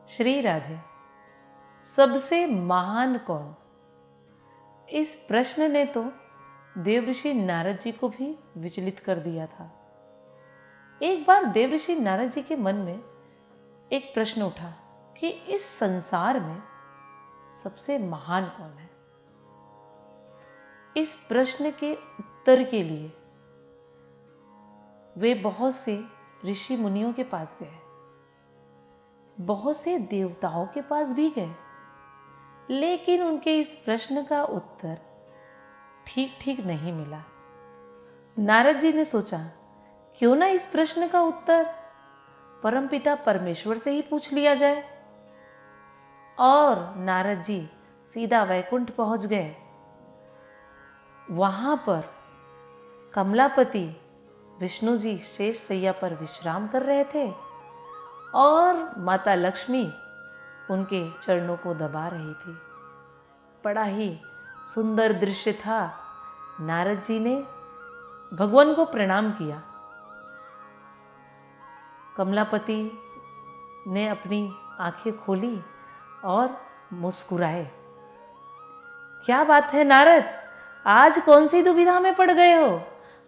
श्री राधे। सबसे महान कौन? इस प्रश्न ने तो देवऋषि नारद जी को भी विचलित कर दिया था। एक बार देवऋषि नारद जी के मन में एक प्रश्न उठा कि इस संसार में सबसे महान कौन है। इस प्रश्न के उत्तर के लिए वे बहुत से ऋषि मुनियों के पास गए, बहुत से देवताओं के पास भी गए, लेकिन उनके इस प्रश्न का उत्तर ठीक ठीक नहीं मिला। नारद जी ने सोचा, क्यों ना इस प्रश्न का उत्तर परमपिता परमेश्वर से ही पूछ लिया जाए। और नारद जी सीधा वैकुंठ पहुंच गए। वहां पर कमलापति विष्णु जी शेष सैया पर विश्राम कर रहे थे और माता लक्ष्मी उनके चरणों को दबा रही थी। बड़ा ही सुंदर दृश्य था। नारद जी ने भगवान को प्रणाम किया। कमलापति ने अपनी आंखें खोली और मुस्कुराए। क्या बात है नारद, आज कौन सी दुविधा में पड़ गए हो?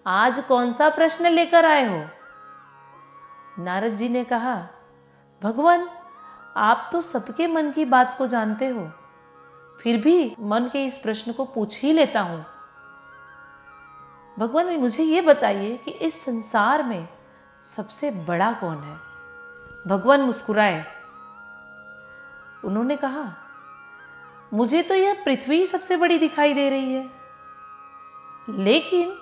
आज कौन सा प्रश्न लेकर आए हो? नारद जी ने कहा, भगवान, आप तो सबके मन की बात को जानते हो, फिर भी मन के इस प्रश्न को पूछ ही लेता हूं। भगवान, मुझे ये बताइए कि इस संसार में सबसे बड़ा कौन है? भगवान मुस्कुराए। उन्होंने कहा, मुझे तो यह पृथ्वी ही सबसे बड़ी दिखाई दे रही है, लेकिन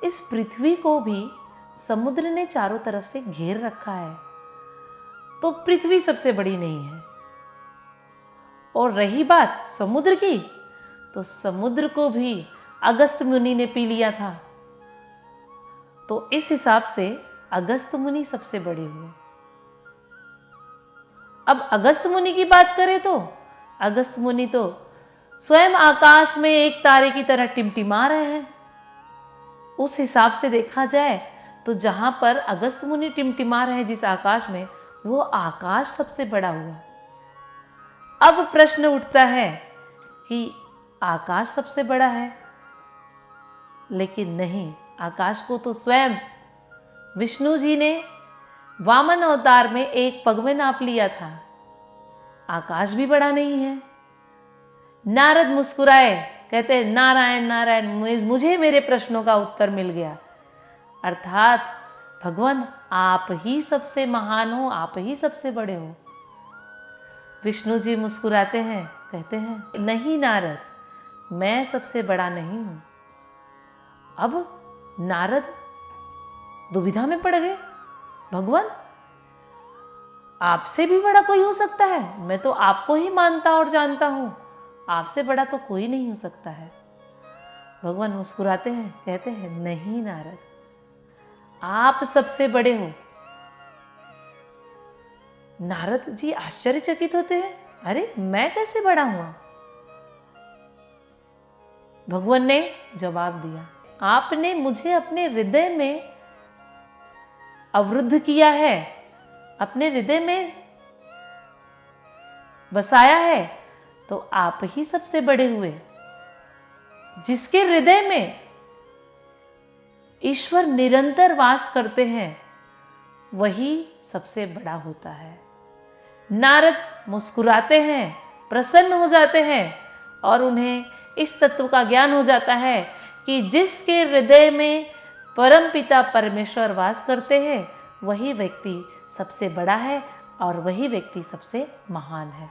इस पृथ्वी को भी समुद्र ने चारों तरफ से घेर रखा है, तो पृथ्वी सबसे बड़ी नहीं है। और रही बात समुद्र की, तो समुद्र को भी अगस्त मुनि ने पी लिया था, तो इस हिसाब से अगस्त मुनि सबसे बड़े हुए। अब अगस्त मुनि की बात करें तो अगस्त मुनि तो स्वयं आकाश में एक तारे की तरह टिमटिमा रहे हैं। उस हिसाब से देखा जाए तो जहां पर अगस्त मुनि टिमटिमा रहे हैं जिस आकाश में, वो आकाश सबसे बड़ा हुआ। अब प्रश्न उठता है कि आकाश सबसे बड़ा है, लेकिन नहीं, आकाश को तो स्वयं विष्णु जी ने वामन अवतार में एक पग में नाप लिया था। आकाश भी बड़ा नहीं है। नारद मुस्कुराए, कहते, नारायण नारायण, मुझे मेरे प्रश्नों का उत्तर मिल गया। अर्थात भगवान, आप ही सबसे महान हो, आप ही सबसे बड़े हो। विष्णु जी मुस्कुराते हैं, कहते हैं, नहीं नारद, मैं सबसे बड़ा नहीं हूं। अब नारद दुविधा में पड़ गए। भगवान, आपसे भी बड़ा कोई हो सकता है? मैं तो आपको ही मानता और जानता हूं, आपसे बड़ा तो कोई नहीं हो सकता है। भगवान मुस्कुराते हैं, कहते हैं, नहीं नारद, आप सबसे बड़े हो। नारद जी आश्चर्यचकित होते हैं, अरे मैं कैसे बड़ा हुआ? भगवान ने जवाब दिया, आपने मुझे अपने हृदय में अवरुद्ध किया है, अपने हृदय में बसाया है, तो आप ही सबसे बड़े हुए। जिसके हृदय में ईश्वर निरंतर वास करते हैं, वही सबसे बड़ा होता है। नारद मुस्कुराते हैं, प्रसन्न हो जाते हैं और उन्हें इस तत्व का ज्ञान हो जाता है कि जिसके हृदय में परमपिता परमेश्वर वास करते हैं, वही व्यक्ति सबसे बड़ा है और वही व्यक्ति सबसे महान है।